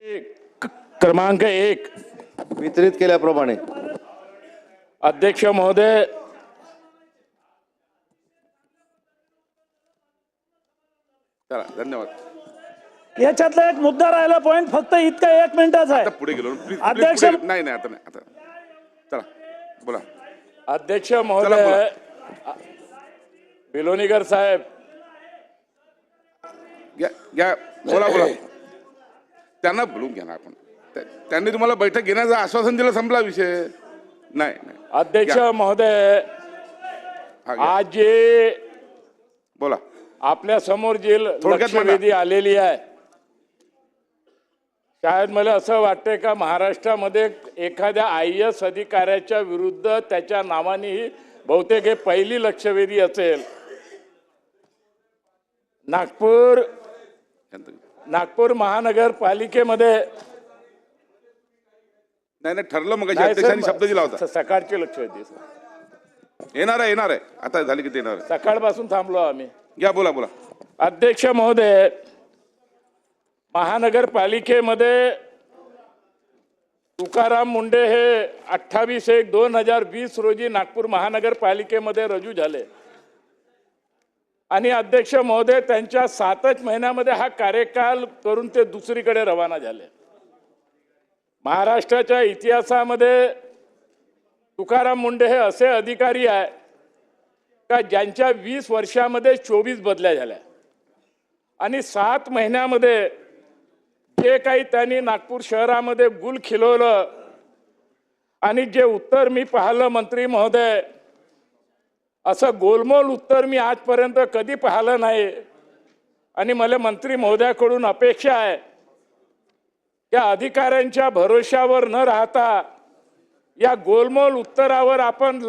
क्रमांक 1 वितरित केल्याप्रमाणे अध्यक्ष महोदय, चला धन्यवाद. याच्यातला एक मुद्दा राहिला पॉइंट फक्त इतका 1 मिनिटाचा आता आहे. पुढे गेलो प्लीज अध्यक्ष- नाही नाही आता नाही आता चला बोला. अध्यक्ष महोदय, बिलोनीकर साहेब, घ्या घ्या बोला बोला. त्यांना बोलून घ्या ना आपण. त्यांनी तुम्हाला बैठक घेण्याचं आश्वासन दिलं, संपला विषय. नाही नाही अध्यक्ष घ्या. महोदय, हा, घ्या. आज जे बोला. आपल्या समोर जे थोडक्यात लक्षवेधी आलेली आहे, शायद मला असं वाटतंय का महाराष्ट्रामध्ये एखाद्या IAS अधिकाऱ्याच्या विरुद्ध त्याच्या नावाने ही बहुतेक हे पहिली लक्षवेधी असेल. नागपूर महानगरपालिकेमध्ये नाही नाही ठरलं मग नाही अध्यक्षांनी सर, शब्द दिला होता. सकाळची लक्षवेधी सर. येणार आहे आता झाली की ते येणार आहे. सकाळपासून थांबलो आम्ही. घ्या बोला बोला. अध्यक्ष महोदय, महानगरपालिकेमध्ये तुकाराम मुंडे हे 28/1/2020 रोजी नागपूर महानगरपालिकेमध्ये रुजू झाले आणि अध्यक्ष महोदय त्यांच्या 7च महिन्यामध्ये हा कार्यकाल करून ते दुसरीकडे रवाना झाले. महाराष्ट्राच्या इतिहासामध्ये तुकाराम मुंडे हे असे अधिकारी आहे का ज्यांच्या 20 वर्षामध्ये 24 बदल्या झाल्या आणि 7 महिन्यामध्ये जे काही त्यांनी नागपूर शहरामध्ये गुल खिलवलं आणि जे उत्तर मी पाहिलं मंत्री महोदय, असं गोलमोल उत्तर मी आजपर्यंत कधी पाहिलं नाही. आणि मला मंत्री महोदयाकडून अपेक्षा आहे त्या अधिकाऱ्यांच्या भरोशावर न राहता या गोलमोल उत्तरावर आपण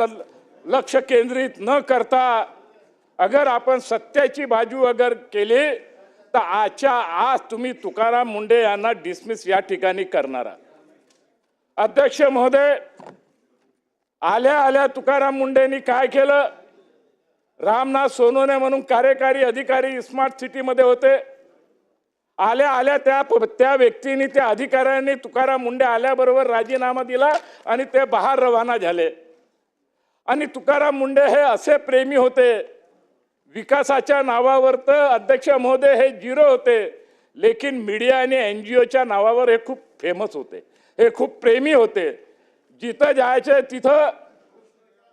लक्ष केंद्रित न करता अगर आपण सत्याची बाजू अगर केली तर आज तुम्ही तुकाराम मुंडे यांना डिसमिस या ठिकाणी करणार. अध्यक्ष महोदय, आल्या तुकाराम मुंडेंनी काय केलं, रामनाथ सोनवणे म्हणून कार्यकारी अधिकारी स्मार्ट सिटीमध्ये होते. आल्या त्या व्यक्तीने त्या अधिकाऱ्यांनी तुकाराम मुंडे आल्याबरोबर राजीनामा दिला आणि ते बाहेर रवाना झाले. आणि तुकाराम मुंडे हे असे प्रेमी होते, विकासाच्या नावावर तर अध्यक्ष महोदय हे 0 होते, लेकिन मीडिया आणि NGOच्या नावावर हे खूप फेमस होते, हे खूप प्रेमी होते. जिथं जायचे तिथं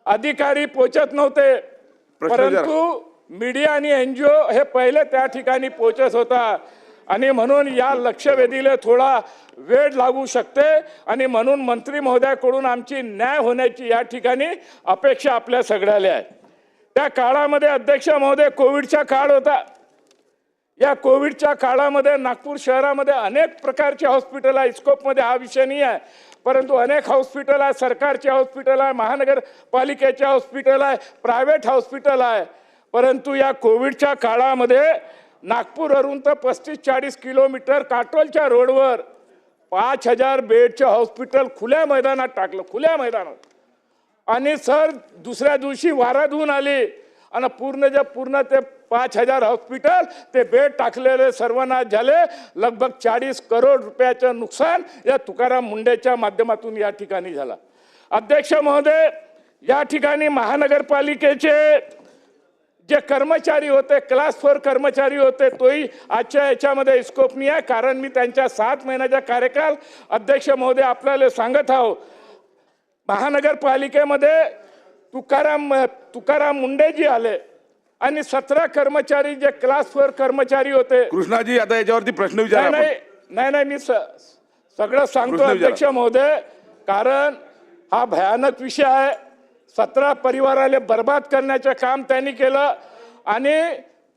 अधिकारी पोचत नव्हते, परंतु मीडिया आणि NGO हे पहिले त्या ठिकाणी पोचत होता. आणि म्हणून या लक्षवेधीला थोडा वेळ लागू शकते आणि म्हणून मंत्री महोदयाकडून आमची न्याय होण्याची या ठिकाणी अपेक्षा आपल्या सगळ्याला आहे. त्या काळामध्ये अध्यक्ष महोदय कोविडचा काळ होता. या कोविडच्या काळामध्ये नागपूर शहरामध्ये अनेक प्रकारचे हॉस्पिटल आहे. स्कोपमध्ये हा विषय नाही आहे, परंतु अनेक हॉस्पिटल आहे, सरकारचे हॉस्पिटल आहे, महानगरपालिकेचे हॉस्पिटल आहे, प्रायव्हेट हॉस्पिटल आहे. परंतु या कोविडच्या काळामध्ये नागपूरवरून तर 35-40 किलोमीटर काटोलच्या रोडवर 5000 बेडचं हॉस्पिटल खुल्या मैदानात टाकलं, खुल्या मैदानात. आणि सर दुसऱ्या दिवशी वाराधून आली आणि पूर्ण ते 5000 हॉस्पिटल ते बेड टाकलेले सर्वनाश झाले. लगभग 40 करोड रुपयाचं नुकसान या तुकाराम मुंडेच्या माध्यमातून या ठिकाणी झाला. अध्यक्ष महोदय, या ठिकाणी महानगरपालिकेचे जे कर्मचारी होते, क्लास 4 कर्मचारी होते, तोही आजच्या याच्यामध्ये स्कोप नाही आहे, कारण मी त्यांच्या 7 महिन्याचा कार्यकाल अध्यक्ष महोदय आपल्याला सांगत आहो. महानगरपालिकेमध्ये तुकाराम मुंडे जी आले आणि 17 कर्मचारी जे क्लास 4 कर्मचारी होते. कृष्णाजी आता याच्यावरती प्रश्न विचारा. नाही मी सगळं सांगतो अध्यक्ष महोदय, कारण हा भयानक विषय आहे. 17 परिवाराला बर्बाद करण्याचं काम त्यांनी केलं आणि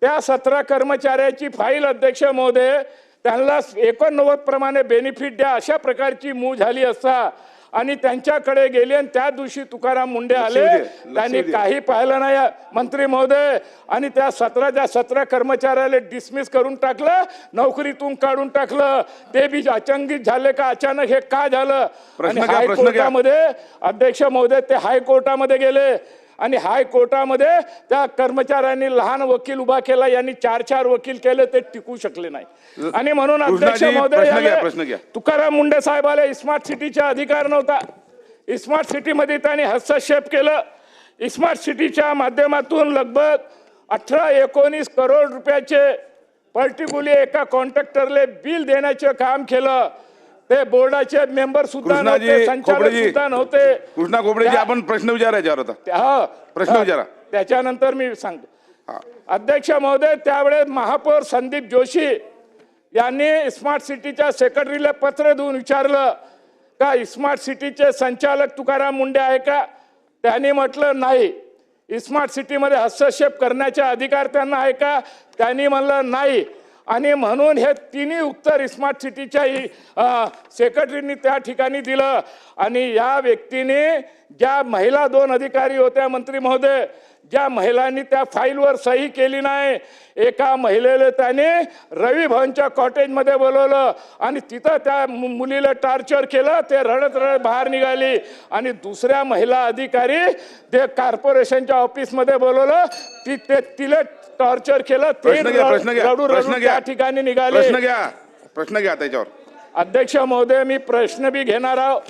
त्या 17 कर्मचाऱ्याची फाईल अध्यक्ष महोदय त्यांना 89 प्रमाणे बेनिफिट द्या अशा प्रकारची मूव झाली असता आणि त्यांच्याकडे गेले आणि त्या दिवशी तुकाराम मुंडे आले, त्यांनी काही पाहिलं नाही मंत्री महोदय. आणि त्या 17 कर्मचाऱ्याला डिसमिस करून टाकलं, नोकरीतून काढून टाकलं. ते बी अचंबित झाले का अचानक हे का झालं. आणि हायकोर्टामध्ये अध्यक्ष महोदय ते हायकोर्टामध्ये गेले आणि हायकोर्टामध्ये त्या कर्मचाऱ्यांनी लहान वकील उभा केला, यांनी 4 वकील केले, ते टिकू शकले नाही. आणि म्हणून अध्यक्ष कृष्णाजी, महोदय प्रश्न घ्या. तुकाराम मुंडे साहेबाला स्मार्ट सिटीचा अधिकार नव्हता. स्मार्ट सिटीमध्ये त्यांनी हस्तक्षेप केलं. स्मार्ट सिटीच्या माध्यमातून लगभग 18-19 करोड रुपयाचे पर्टिक्युलर एका कॉन्ट्रॅक्टरले बिल देण्याचे काम केलं. ते बोर्डाचे मेंबर सुद्धा कृष्णाजी, नव्हते, संचालक खोबडेजी, सुद्धा नव्हते. कृष्णा खोबडेजी, आपण प्रश्न विचारायच्यावर होता. प्रश्न विचारा. त्याच्यानंतर मी सांगतो. अध्यक्ष महोदय, त्यावेळेस महापौर संदीप जोशी यांनी स्मार्ट सिटीच्या सेक्रेटरीला पत्र देऊन विचारलं का स्मार्ट सिटीचे संचालक तुकाराम मुंडे आहे का? त्यांनी म्हटलं नाही. स्मार्ट सिटीमध्ये हस्तक्षेप करण्याचा अधिकार त्यांना आहे का? त्यांनी म्हणलं नाही. आणि म्हणून हे तिन्ही उत्तर स्मार्ट सिटीच्या सेक्रेटरीनी त्या ठिकाणी दिलं. आणि या व्यक्तीने ज्या महिला 2 अधिकारी होत्या मंत्री महोदय, ज्या महिलांनी त्या फाईलवर सही केली नाही, एका महिलेला त्याने रवी भवनच्या कॉटेजमध्ये बोलवलं आणि तिथं त्या मुलीला टॉर्चर केलं. ते रडत रडत बाहेर निघाली. आणि दुसऱ्या महिला अधिकारी ते कॉर्पोरेशनच्या ऑफिसमध्ये बोलवलं, तिला टॉर्चर केलं. ते रडू रडू त्या ठिकाणी निघाले. प्रश्न घ्या त्याच्यावर. अध्यक्ष महोदय, मी प्रश्न बी घेणार आहोत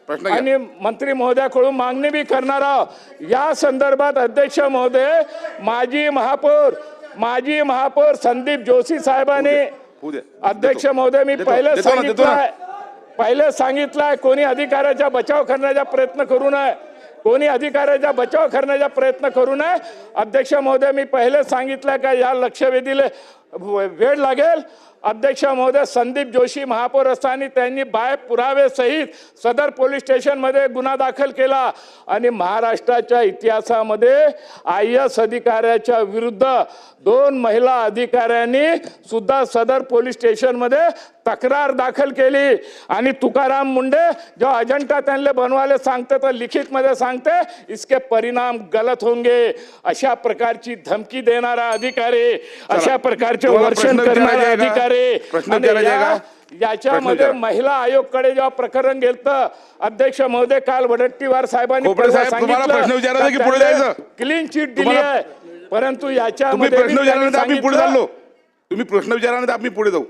आणि मंत्री महोदयाकडून मागणी बी करणार आहोत. या संदर्भात अध्यक्ष महोदय, माजी महापौर संदीप जोशी साहेबांनी, अध्यक्ष महोदय, मी पहिले सांगितलंय कोणी अधिकाऱ्याचा बचाव करण्याचा प्रयत्न करू नये, कोणी अधिकाऱ्याचा बचाव करण्याचा प्रयत्न करू नये. अध्यक्ष महोदय, मी पहिले सांगितलं का या लक्षवेधीला वेळ लागेल. अध्यक्ष महोदय, संदीप जोशी महापौर असताना त्यांनी पुरावे सहित सदर पोलीस स्टेशनमध्ये गुन्हा दाखल केला. आणि महाराष्ट्राच्या इतिहासामध्ये IAS अधिकाऱ्याच्या विरुद्ध 2 महिला अधिकाऱ्यांनी सुद्धा सदर पोलीस स्टेशनमध्ये तक्रार दाखल केली. आणि तुकाराम मुंडे जो अजेंडा त्यांना बनवायला सांगते तर लिखित मध्ये सांगते इसके परिणाम गलत होंगे, अशा प्रकारची धमकी देणारा अधिकारी, अशा प्रकारचे वर्षण करणारा अधिकारी. याच्यामध्ये महिला आयोगकडे जेव्हा प्रकरण गेलं, अध्यक्ष महोदय, काल वडट्टीवार साहेबांनी क्लीन चिट दिली आहे. परंतु याच्यामध्ये तुम्ही प्रश्न विचारा, आम्ही पुढे जाऊ.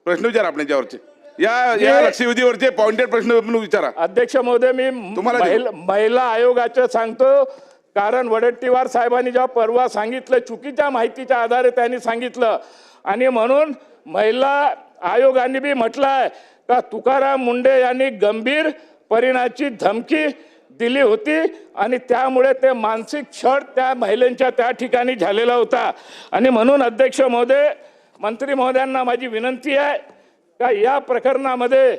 प्रश्न विचारा आपण याच्यावरचे, या लक्षवेधीवरचे पॉइंटेड प्रश्न विचारा. अध्यक्ष महोदय, मी महिला आयोगाचं सांगतो, कारण वडट्टीवार साहेबांनी जेव्हा परवा सांगितलं, चुकीच्या माहितीच्या आधारे त्यांनी सांगितलं. आणि म्हणून महिला आयोगाने बी म्हटलंय का तुकाराम मुंडे यांनी गंभीर परिणामाची धमकी दिली होती आणि त्यामुळे ते मानसिक छळ त्या महिलांच्या त्या ठिकाणी झालेला होता. आणि म्हणून अध्यक्ष महोदय, मंत्री महोदयांना माझी विनंती आहे का या प्रकरणामध्ये,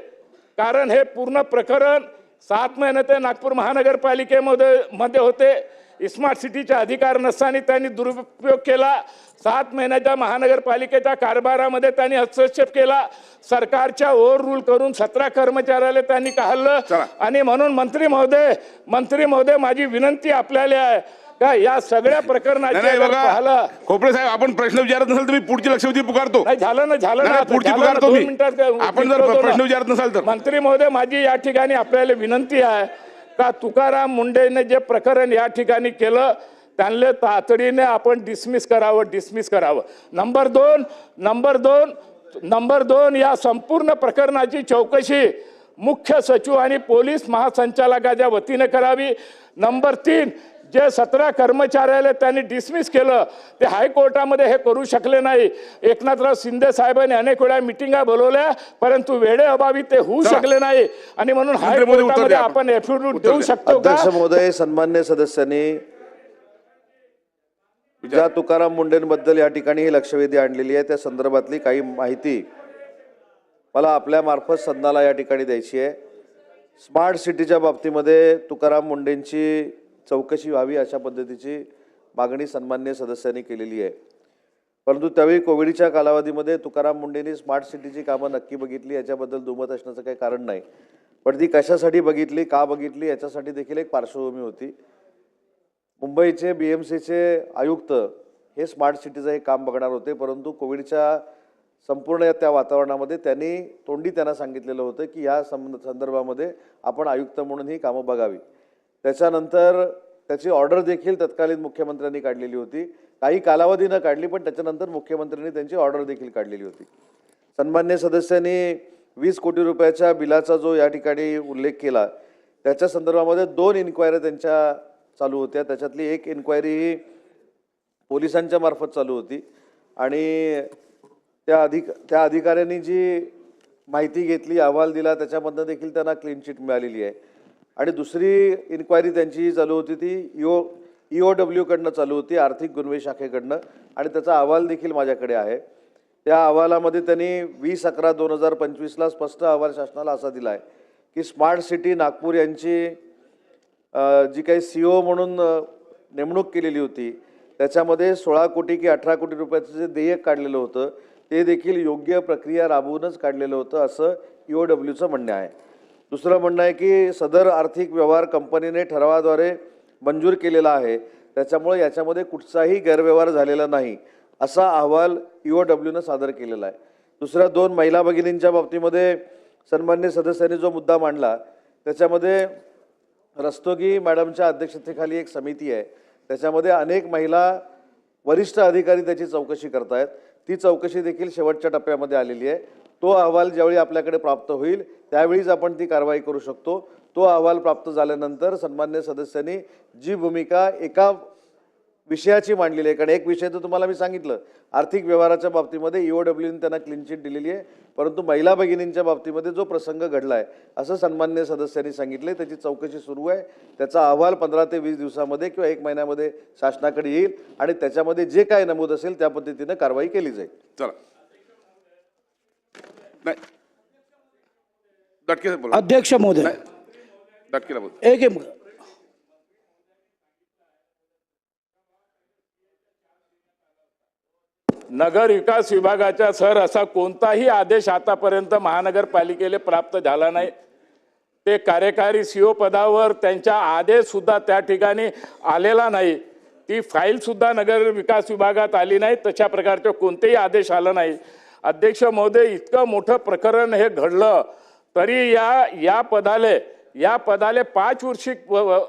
कारण हे पूर्ण प्रकरण 7 महिने ते नागपूर महानगरपालिकेमध्ये होते, स्मार्ट सिटीचा अधिकार नसताना त्यांनी दुरुपयोग केला. 7 महिन्याच्या महानगरपालिकेच्या कारभारामध्ये त्यांनी हस्तक्षेप केला. सरकारच्या ओव्हर रूल करून 17 कर्मचाऱ्याला त्यांनी काढलं. आणि म्हणून मंत्री महोदय, माझी विनंती आपल्याला आहे का या सगळ्या प्रकरणाचे पाहिलं. खोपडे साहेब, आपण प्रश्न विचारत नसाल तर मी पुढची लक्षवेधी पुकारतो. झालं ना पुढची पुकारतो मी. आपण जर प्रश्न विचारत नसाल तर. मंत्री महोदय, माझी या ठिकाणी आपल्याला विनंती आहे का तुकाराम मुंडेने जे प्रकरण या ठिकाणी केलं त्यांना तातडीने आपण डिसमिस करावं. नंबर 2 या संपूर्ण प्रकरणाची चौकशी मुख्य सचिव आणि पोलीस महासंचालकाच्या वतीने करावी. नंबर 3, जे 17 कर्मचाऱ्याला त्यांनी डिसमिस केलं ते हायकोर्टामध्ये हे करू शकले नाही. एकनाथराव शिंदे साहेबांनी अनेक वेळा मिटिंगा बोलवल्या, परंतु वेळेअभावी ते होऊ शकले नाही. आणि म्हणून हायकोर्टामध्ये आपण एफिडेव्हिट देऊ शकतो का? अध्यक्ष महोदय, सन्मान्य सदस्यांनी ज्या तुकाराम मुंडेंबद्दल या ठिकाणी ही लक्षवेधी आणलेली आहे त्या संदर्भातली काही माहिती मला आपल्या मार्फत सदनाला या ठिकाणी द्यायची आहे. स्मार्ट सिटीच्या बाबतीमध्ये तुकाराम मुंडेंची चौकशी व्हावी अशा पद्धतीची मागणी सन्मान्य सदस्यांनी केलेली आहे. परंतु त्यावेळी कोविडच्या कालावधीमध्ये तुकाराम मुंडेंनी स्मार्ट सिटीची कामं नक्की बघितली याच्याबद्दल दुमत असण्याचं काही कारण नाही. पण ती कशासाठी बघितली, का बघितली याच्यासाठी देखील एक पार्श्वभूमी होती. मुंबईचे BMCचे आयुक्त हे स्मार्ट सिटीचं हे काम बघणार होते, परंतु कोविडच्या संपूर्ण त्या वातावरणामध्ये त्यांना सांगितलेलं होतं की या संदर्भामध्ये आपण आयुक्त म्हणून ही कामं बघावी. त्याच्यानंतर त्याची ऑर्डर देखील तत्कालीन मुख्यमंत्र्यांनी काढलेली होती. काही कालावधीनं काढली, पण त्याच्यानंतर मुख्यमंत्र्यांनी त्यांची ऑर्डर देखील काढलेली होती. सन्मान्य सदस्यांनी 20 कोटी रुपयाच्या बिलाचा जो या ठिकाणी उल्लेख केला, त्याच्या संदर्भामध्ये 2 इन्क्वायऱ्या त्यांच्या चालू होत्या. त्याच्यातली एक इन्क्वायरी ही पोलिसांच्या मार्फत चालू होती आणि त्या अधिकाऱ्यांनी जी माहिती घेतली, अहवाल दिला, त्याच्यामधनं देखील त्यांना क्लीन चिट मिळालेली आहे. आणि दुसरी इन्क्वायरी त्यांची चालू होती ती EOW कडनं चालू होती, आर्थिक गुन्हे शाखेकडनं, आणि त्याचा अहवाल देखील माझ्याकडे आहे. त्या अहवालामध्ये त्यांनी 20/11/2025ला स्पष्ट अहवाल शासनाला असा दिला आहे की स्मार्ट सिटी नागपूर यांची जी काही CEO म्हणून नेमणूक केलेली होती, त्याच्यामध्ये 16 कोटी की 18 कोटी रुपयाचं जे देयक काढलेलं होतं ते देखील योग्य प्रक्रिया राबवूनच काढलेलं होतं, असं EOWचं म्हणणं आहे. दुसरं म्हणणं आहे की सदर आर्थिक व्यवहार कंपनीने ठरावाद्वारे मंजूर केलेला आहे, त्याच्यामुळे याच्यामध्ये कुठचाही गैरव्यवहार झालेला नाही, असा अहवाल EOWनं सादर केलेला आहे. दुसऱ्या 2 महिला भगिनींच्या बाबतीमध्ये सन्मान्य सदस्यांनी जो मुद्दा मांडला, त्याच्यामध्ये रस्तोगी मॅडमच्या अध्यक्षतेखाली एक समिती आहे. त्याच्यामध्ये अनेक महिला वरिष्ठ अधिकारी त्याची चौकशी करतायत. ती चौकशी देखील शेवटच्या टप्प्यामध्ये आलेली आहे. तो अहवाल ज्यावेळी आपल्याकडे प्राप्त होईल त्यावेळीच आपण ती कारवाई करू शकतो. तो अहवाल प्राप्त झाल्यानंतर सन्मान्य सदस्यांनी जी भूमिका एका विषयाची मांडलेली आहे, कारण एक विषय तर तुम्हाला मी सांगितलं, आर्थिक व्यवहाराच्या बाबतीमध्ये EOWने त्यांना क्लीन चिट दिलेली आहे, परंतु महिला भगिनींच्या बाबतीमध्ये जो प्रसंग घडला आहे असं सन्मान्य सदस्यांनी सांगितले. त्याची चौकशी सुरू आहे. त्याचा अहवाल 15 ते 20 दिवसामध्ये किंवा 1 महिन्यामध्ये शासनाकडे येईल आणि त्याच्यामध्ये जे काय नमूद असेल त्या पद्धतीने कारवाई केली जाईल. चला, नाही दटके बोला. अध्यक्ष महोदय, नाही, दटकेला बोल. एक नगर विकास विभागाचा सर असा कोणताही आदेश आतापर्यंत महानगरपालिकेला प्राप्त झाला नाही. ते कार्यकारी CEO पदावर त्यांचा आदेश सुद्धा त्या ठिकाणी आलेला नाही. ती फाईल सुद्धा नगर विकास विभागात आली नाही. तशा प्रकारचे कोणतेही आदेश आला नाही. अध्यक्ष महोदय, इतकं मोठं प्रकरण हे घडलं तरी या पदाले 5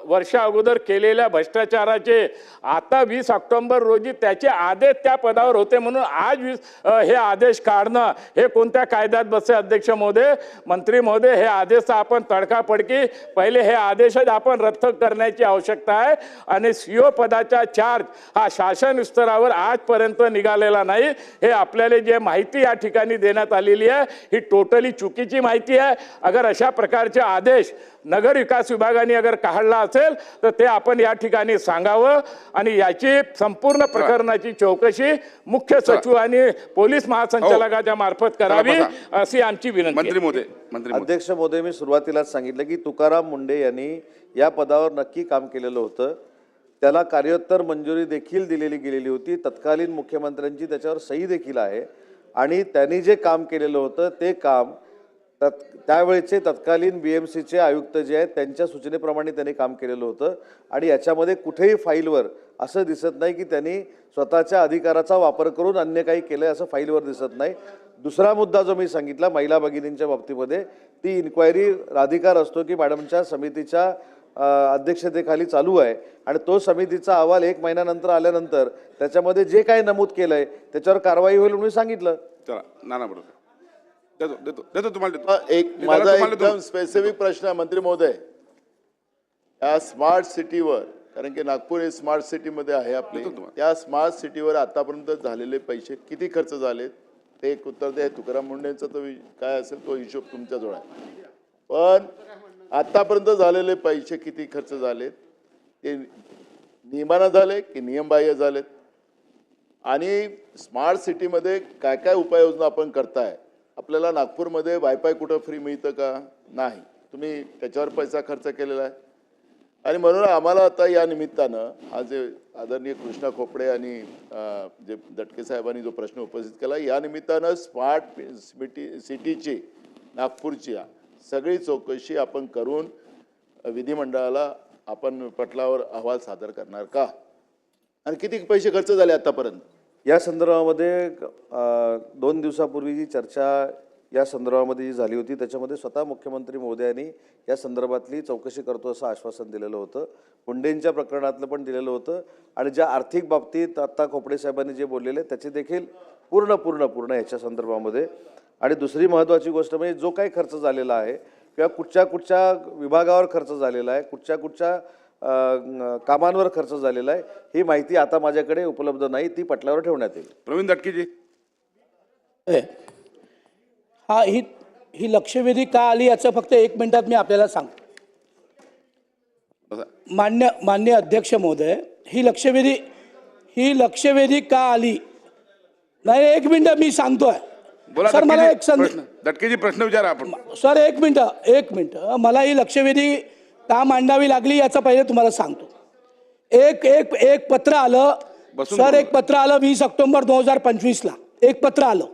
वर्षा अगोदर केलेल्या भ्रष्टाचाराचे आता 20 ऑक्टोबर रोजी त्याचे आदेश त्या पदावर होते म्हणून आज हे आदेश काढणं हे कोणत्या कायद्यात बसते? अध्यक्ष महोदय, मंत्री महोदय, हे आदेश आपण तडकाफडकी पहिले हे आदेशच आपण रद्द करण्याची आवश्यकता आहे. आणि CEO पदाचा चार्ज हा शासन स्तरावर आजपर्यंत निघालेला नाही. हे आपल्याला जे माहिती या ठिकाणी देण्यात आलेली आहे ही टोटली चुकीची माहिती आहे. अगर अशा प्रकारचे आदेश नगर विकास विभागाने अगर काढला असेल तर ते आपण या ठिकाणी सांगावं आणि याची संपूर्ण प्रकरणाची चौकशी मुख्य सचिव आणि पोलीस महासंचालकाच्या मार्फत करावी अशी आमची विनंती. मंत्री महोदय, अध्यक्ष महोदय, मी सुरुवातीलाच सांगितलं की तुकाराम मुंढे यांनी या पदावर नक्की काम केलेलं होतं. त्याला कार्योत्तर मंजुरी देखील दिलेली गेलेली होती. तत्कालीन मुख्यमंत्र्यांची त्याच्यावर सही देखील आहे आणि त्यांनी जे काम केलेलं होतं ते काम त्यावेळेचे तत्कालीन BMCचे आयुक्त जे आहेत त्यांच्या सूचनेप्रमाणे त्यांनी काम केलेलं होतं. आणि याच्यामध्ये कुठेही फाईलवर असं दिसत नाही की त्यांनी स्वतःच्या अधिकाराचा वापर करून अन्य काही केलं असं फाईलवर दिसत नाही. दुसरा मुद्दा जो मी सांगितला महिला भगिनींच्या बाबतीमध्ये, ती इन्क्वायरी राधिका रस्तोगी मॅडमच्या समितीच्या अध्यक्षतेखाली चालू आहे आणि तो समितीचा अहवाल 1 महिन्यानंतर आल्यानंतर त्याच्यामध्ये जे काही नमूद केलं आहे त्याच्यावर कारवाई होईल म्हणून सांगितलं. चला, नाना बरोबर देतो तुम्हाला देतो. एक माझा एकदम स्पेसिफिक प्रश्न आहे मंत्री महोदय. या स्मार्ट सिटीवर, कारण की नागपूर हे स्मार्ट सिटीमध्ये आहे आपले, त्या स्मार्ट सिटीवर आतापर्यंत झालेले पैसे किती खर्च झालेत ते एक उत्तर द्या. तुकाराम मुंढेंचा तो काय असेल तो हिशोब तुमच्याजवळ आहे, पण आतापर्यंत झालेले पैसे किती खर्च झालेत ते नियमानं झाले की नियमबाह्य झालेत, आणि स्मार्ट सिटीमध्ये काय काय उपाययोजना आपण करताय. आपल्याला नागपूरमध्ये वायफाय कुठं फ्री मिळतं का? नाही. तुम्ही त्याच्यावर पैसा खर्च केलेला आहे. आणि म्हणून आम्हाला आता या निमित्तानं हा जे आदरणीय कृष्णा खोपडे आणि जे दटके साहेबांनी जो प्रश्न उपस्थित केला, या निमित्तानं स्मार्ट सिटीची नागपूरची सगळी चौकशी आपण करून विधिमंडळाला आपण पटलावर अहवाल सादर करणार का, आणि किती पैसे खर्च झाले आतापर्यंत? या संदर्भामध्ये 2 दिवसापूर्वी जी चर्चा या संदर्भामध्ये जी झाली होती त्याच्यामध्ये स्वतः मुख्यमंत्री महोदयांनी या संदर्भातली चौकशी करतो असं आश्वासन दिलेलं होतं. मुंडेंच्या प्रकरणातलं पण दिलेलं होतं आणि ज्या आर्थिक बाबतीत आत्ता खोपडे साहेबांनी जे बोललेले त्याचे देखील पूर्ण याच्या संदर्भामध्ये. आणि दुसरी महत्त्वाची गोष्ट म्हणजे जो काही खर्च झालेला आहे किंवा कुठच्या विभागावर खर्च झालेला आहे, कुठच्या कामांवर खर्च झालेला आहे, ही माहिती आता माझ्याकडे उपलब्ध नाही, ती पटलावर ठेवण्यात येईल. प्रवीण दटकेजी. हा ही लक्षवेधी का आली याचं फक्त 1 मिनिटात मी आपल्याला सांगतो. मान्य अध्यक्ष महोदय, ही लक्षवेधी का आली नाही, 1 मिनिट मी सांगतोय. बोला सर मला एक दटकेजी प्रश्न विचारा आपण. सर 1 मिनिट मला ही लक्षवेधी का मांडावी लागली याचं पहिले तुम्हाला सांगतो. एक पत्र आलं सर, एक पत्र आलं 20 ऑक्टोबर 2025ला एक पत्र आलं.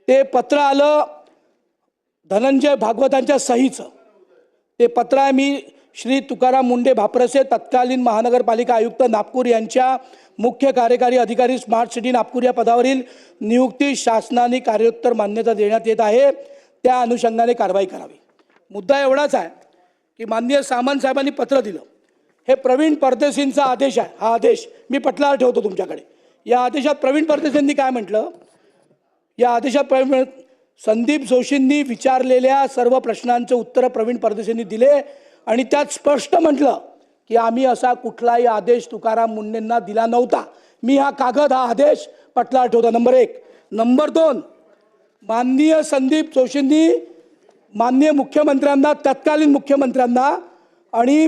ते पत्र आलं धनंजय भागवतांच्या सहीचं. ते पत्र आहे मी श्री तुकाराम मुंडे भाप्रसे तत्कालीन महानगरपालिका आयुक्त नागपूर यांच्या मुख्य कार्यकारी अधिकारी स्मार्ट सिटी नागपूर या पदावरील नियुक्ती शासनाने कार्योत्तर मान्यता देण्यात येत आहे, त्या अनुषंगाने कारवाई करावी. मुद्दा एवढाच आहे की माननीय सामंत साहेबांनी पत्र दिलं. हे प्रवीण परदेशींचा आदेश आहे. हा आदेश मी पटलावर ठेवतो तुमच्याकडे. या आदेशात प्रवीण परदेशींनी काय म्हटलं, या आदेशात संदीप जोशींनी विचारलेल्या सर्व प्रश्नांचे उत्तर प्रवीण परदेशींनी दिले आणि त्यात स्पष्ट म्हटलं की आम्ही असा कुठलाही आदेश तुकाराम मुंडेंना दिला नव्हता. मी हा आदेश पटलावर ठेवतो. नंबर 1. नंबर 2, माननीय संदीप जोशींनी माननीय मुख्यमंत्र्यांना, तत्कालीन मुख्यमंत्र्यांना आणि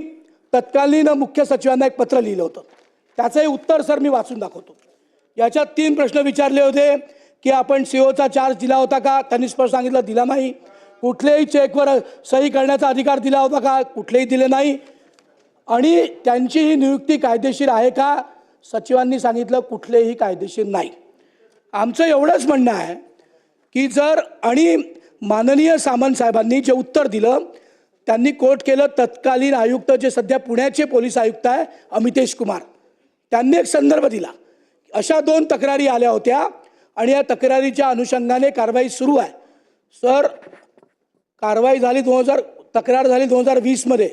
तत्कालीन मुख्य सचिवांना एक पत्र लिहिलं होतं. त्याचंही उत्तर सर मी वाचून दाखवतो. याच्यात 3 प्रश्न विचारले होते की आपण सीओचा चार्ज दिला होता का, त्यांनी स्पष्ट सांगितलं दिला नाही. कुठल्याही चेकवर सही करण्याचा अधिकार दिला होता का, कुठलेही दिले नाही. आणि त्यांची ही नियुक्ती कायदेशीर आहे का, सचिवांनी सांगितलं कुठलेही कायदेशीर नाही. आमचं एवढंच म्हणणं आहे की जर, आणि माननीय सामंत साहेबांनी जे उत्तर दिलं त्यांनी कोट केलं तत्कालीन आयुक्त जे सध्या पुण्याचे पोलीस आयुक्त आहे अमितेश कुमार, त्यांनी एक संदर्भ दिला. अशा 2 तक्रारी आल्या होत्या आणि या तक्रारीच्या अनुषंगाने कारवाई सुरू आहे. सर कारवाई झाली तक्रार झाली 2020मध्ये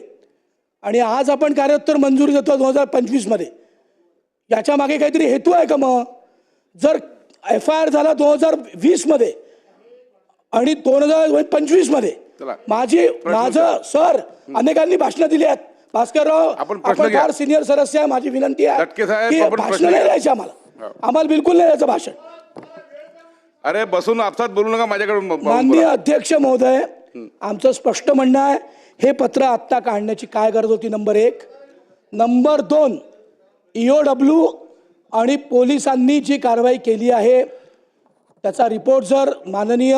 आणि आज आपण कार्योत्तर मंजुरी देतो 2025मध्ये. याच्या मागे काहीतरी हेतू आहे का? मग जर FIR झाला 2020मध्ये आणि 2025मध्ये माझं सर अनेकांनी भाषणं दिली आहेत. भास्करराव आपण फार सिनियर सदस्य आहे, माझी विनंती आहे की भाषण नाही द्यायचं आम्हाला बिलकुल नाही द्यायचं भाषण. अरे बसून आपसात बोलू नका माझ्याकडून. माननीय अध्यक्ष महोदय, आमचं स्पष्ट म्हणणं आहे हे पत्र आत्ता काढण्याची काय गरज होती. नंबर 1. नंबर 2, EOW आणि पोलिसांनी जी कारवाई केली आहे त्याचा रिपोर्ट जर माननीय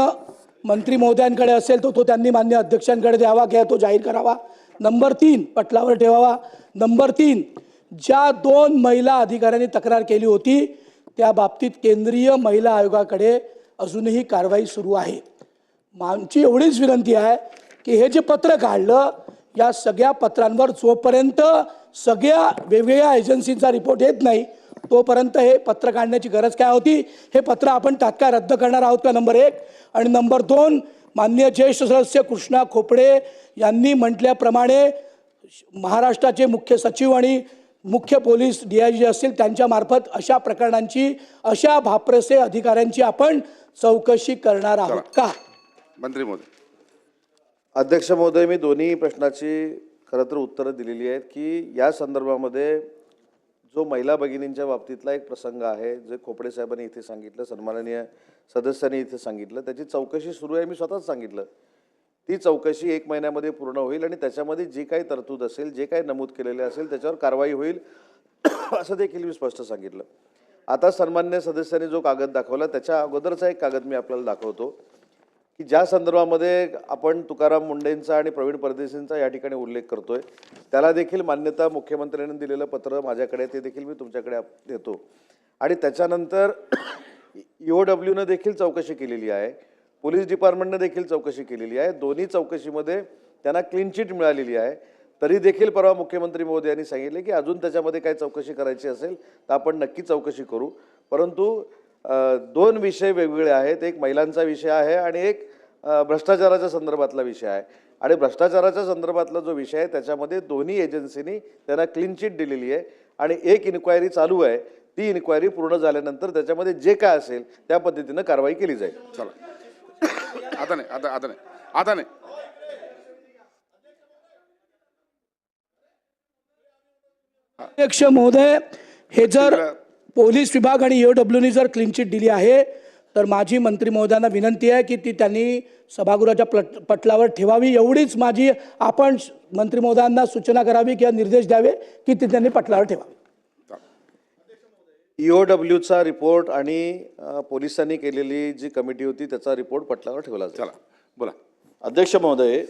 मंत्री महोदयांकडे असेल तर तो त्यांनी मान्य अध्यक्षांकडे द्यावा किंवा तो जाहीर करावा. नंबर 3, पटलावर ठेवावा. नंबर 3, ज्या 2 महिला अधिकाऱ्यांनी तक्रार केली होती त्या बाबतीत केंद्रीय महिला आयोगाकडे अजूनही कारवाई सुरू आहे. आमची एवढीच विनंती आहे की हे जे पत्र काढलं या सगळ्या पत्रांवर जोपर्यंत सगळ्या वेगवेगळ्या एजन्सींचा रिपोर्ट येत नाही तोपर्यंत हे पत्र काढण्याची गरज काय होती. हे पत्र आपण तात्काळ रद्द करणार आहोत का, नंबर 1. आणि नंबर 2, माननीय ज्येष्ठ सदस्य कृष्णा खोपडे यांनी म्हटल्याप्रमाणे महाराष्ट्राचे मुख्य सचिव आणि मुख्य पोलीस DIG असतील त्यांच्या मार्फत अशा प्रकरणांची, अशा भाप्रसे अधिकाऱ्यांची आपण चौकशी करणार आहोत का? मंत्री महोदय. अध्यक्ष महोदय, मी दोन्ही प्रश्नाची खरं तर उत्तरं दिलेली आहेत की या संदर्भामध्ये जो महिला भगिनींच्या बाबतीतला एक प्रसंग आहे जे खोपडे साहेबांनी इथे सांगितलं, सन्माननीय सदस्यांनी इथे सांगितलं, त्याची चौकशी सुरू आहे. मी स्वतःच सांगितलं ती चौकशी 1 महिन्यामध्ये पूर्ण होईल आणि त्याच्यामध्ये जी काही तरतूद असेल, जे काही नमूद केलेले असेल त्याच्यावर कारवाई होईल असं देखील मी स्पष्ट सांगितलं. आता सन्मान्य सदस्यांनी जो कागद दाखवला त्याच्या अगोदरचा एक कागद मी आपल्याला दाखवतो की ज्या संदर्भामध्ये आपण तुकाराम मुंडेंचा आणि प्रवीण परदेशींचा या ठिकाणी उल्लेख करतोय त्याला देखील मान्यता मुख्यमंत्र्यांनी दिलेलं पत्र माझ्याकडे, ते देखील मी तुमच्याकडे देतो. आणि त्याच्यानंतर EOWनं देखील चौकशी केलेली आहे, पोलीस डिपार्टमेंटनं देखील चौकशी केलेली आहे. दोन्ही चौकशीमध्ये त्यांना क्लीन चिट मिळालेली आहे. तरी देखील परवा मुख्यमंत्री महोदयांनी सांगितले की अजून त्याच्यामध्ये काय चौकशी करायची असेल तर आपण नक्की चौकशी करू. परंतु 2 विषय वेगवेगळे आहेत. एक महिलांचा विषय आहे आणि एक भ्रष्टाचाराच्या संदर्भातला विषय आहे आणि भ्रष्टाचाराच्या संदर्भातला जो विषय आहे त्याच्यामध्ये दोन्ही एजन्सीनी त्यांना क्लीन चिट दिलेली आहे आणि एक इन्क्वायरी चालू आहे. ती इन्क्वायरी पूर्ण झाल्यानंतर त्याच्यामध्ये जे काय असेल त्या पद्धतीनं कारवाई केली जाईल. चला आता नाही आता नाही अध्यक्ष महोदय, हे जर पोलीस विभाग आणि EOWनी जर क्लीन चिट दिली आहे तर माझी मंत्री महोदयांना विनंती आहे की ती त्यांनी सभागृहाच्या पटलावर ठेवावी. एवढीच माझी आपण मंत्री महोदयांना सूचना करावी किंवा निर्देश द्यावे की ती त्यांनी पटलावर ठेवावी. EOWचा रिपोर्ट आणि पोलिसांनी केलेली जी कमिटी होती त्याचा रिपोर्ट पटलावर ठेवला जाईल. चला बोला. अध्यक्ष महोदय,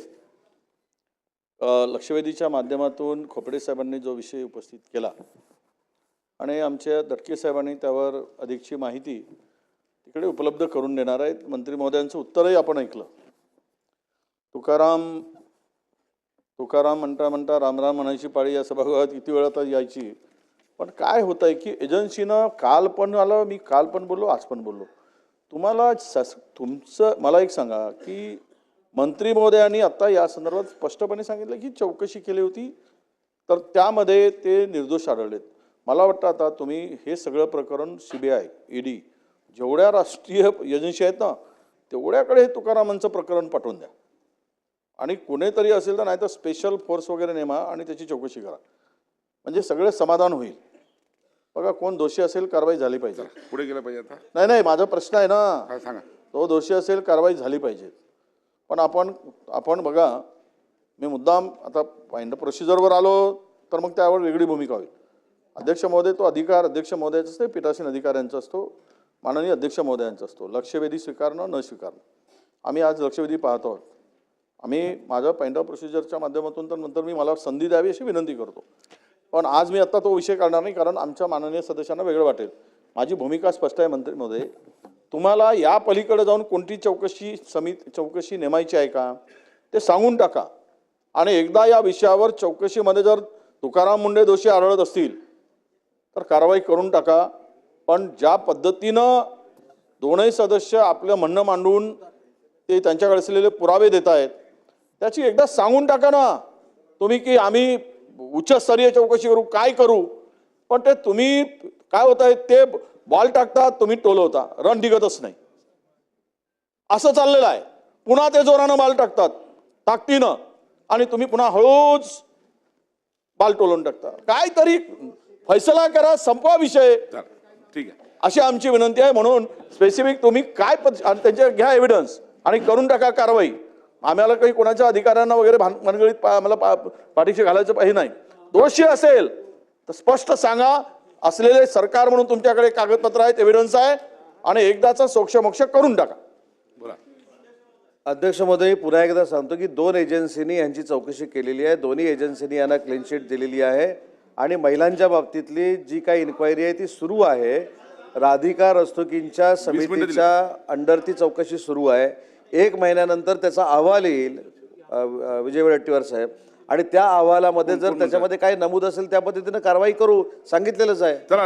लक्षवेधीच्या माध्यमातून खोपडे साहेबांनी जो विषय उपस्थित केला आणि आमच्या दटके साहेबांनी त्यावर अधिकची माहिती तिकडे उपलब्ध करून देणार आहेत. मंत्री महोदयांचं उत्तरही आपण ऐकलं. तुकाराम म्हणता रामराम म्हणायची पाळी या सभागृहात किती वेळा तर यायची. पण काय होत आहे की एजन्सीनं काल पण आलं, मी काल पण बोललो, आज पण बोललो. तुम्हाला तुमचं मला एक सांगा की मंत्री महोदयांनी आता या संदर्भात स्पष्टपणे सांगितलं की चौकशी केली होती तर त्यामध्ये ते निर्दोष आढळलेत. मला वाटतं आता तुम्ही हे सगळं प्रकरण CBI, ED जेवढ्या राष्ट्रीय एजन्सी आहेत ना तेवढ्याकडे हे तुकारामांचं प्रकरण पाठवून द्या आणि कोणीतरी असेल तर नाही तर स्पेशल फोर्स वगैरे नेमा आणि त्याची चौकशी करा, म्हणजे सगळे समाधान होईल. बघा, कोण दोषी असेल कारवाई झाली पाहिजे. पुढे गेलं पाहिजे आता. नाही माझा प्रश्न आहे ना, सांगा. तो दोषी असेल कारवाई झाली पाहिजे. पण आपण बघा, मी मुद्दाम आता फाइंड प्रोसिजरवर आलो तर मग त्यावर वेगळी भूमिका होईल. अध्यक्ष महोदय, तो अधिकार अध्यक्ष महोदयाचा असतो, पीठासीन अधिकाऱ्यांचा असतो, माननीय अध्यक्ष महोदयांचा असतो. लक्षवेधी स्वीकारणं न स्वीकारणं. आम्ही आज लक्षवेधी पाहत आहोत. आम्ही माझ्या फाइंड प्रोसिजरच्या माध्यमातून तर नंतर मला संधी द्यावी अशी विनंती करतो. पण आज मी आत्ता तो विषय काढणार नाही कारण आमच्या माननीय सदस्यांना वेगळं वाटेल. माझी भूमिका स्पष्ट आहे मंत्री महोदय. तुम्हाला या पलीकडे जाऊन कोणती चौकशी नेमायची आहे का ते सांगून टाका आणि एकदा या विषयावर चौकशीमध्ये जर तुकाराम मुंडे दोषी आढळत असतील तर कारवाई करून टाका. पण ज्या पद्धतीनं दोनही सदस्य आपलं म्हणणं मांडून ते त्यांच्याकडे असलेले पुरावे देत आहेत त्याची एकदा सांगून टाका ना तुम्ही की आम्ही उच्चस्तरीय चौकशी करू, काय करू. पण ते तुम्ही काय होत आहे ते बॉल टाकतात, तुम्ही टोलवता, रन निघतच नाही. असं चाललेलं आहे. पुन्हा ते जोरानं बॉल टाकतात ताकदीनं आणि तुम्ही पुन्हा हळूच बॉल टोलून टाकता. काहीतरी फैसला करा, संपवा विषय. ठीक आहे, अशी आमची विनंती आहे. म्हणून स्पेसिफिक तुम्ही काय त्यांचे घ्या एव्हिडन्स आणि करून टाका कारवाई. आम्हाला काही कोणाच्या अधिकाऱ्यांना वगैरे मनगळीत आम्हाला पाठीशी घालायचं पाहिजे नाही. दोषी असेल तर स्पष्ट सांगा. असलेले सरकार म्हणून तुमच्याकडे कागदपत्र आहेत, एव्हिडन्स आहे आणि एकदाचा सोक्षमोक्ष करून टाका. बोला. अध्यक्ष महोदय, पुन्हा एकदा सांगतो की 2 एजन्सीनी यांची चौकशी केलेली आहे. दोन्ही एजन्सीनी यांना क्लीन चिट दिलेली आहे आणि महिलांच्या बाबतीतली जी काही इन्क्वायरी आहे ती सुरू आहे. राधिका रस्तोगींच्या समितीच्या अंडर ती चौकशी सुरू आहे. 1 महिन्यानंतर त्याचा अहवाल येईल विजय वडेट्टीवार साहेब आणि त्या अहवालामध्ये जर त्याच्यामध्ये काही नमूद असेल त्या पद्धतीनं कारवाई करू सांगितलेलंच आहे. चला.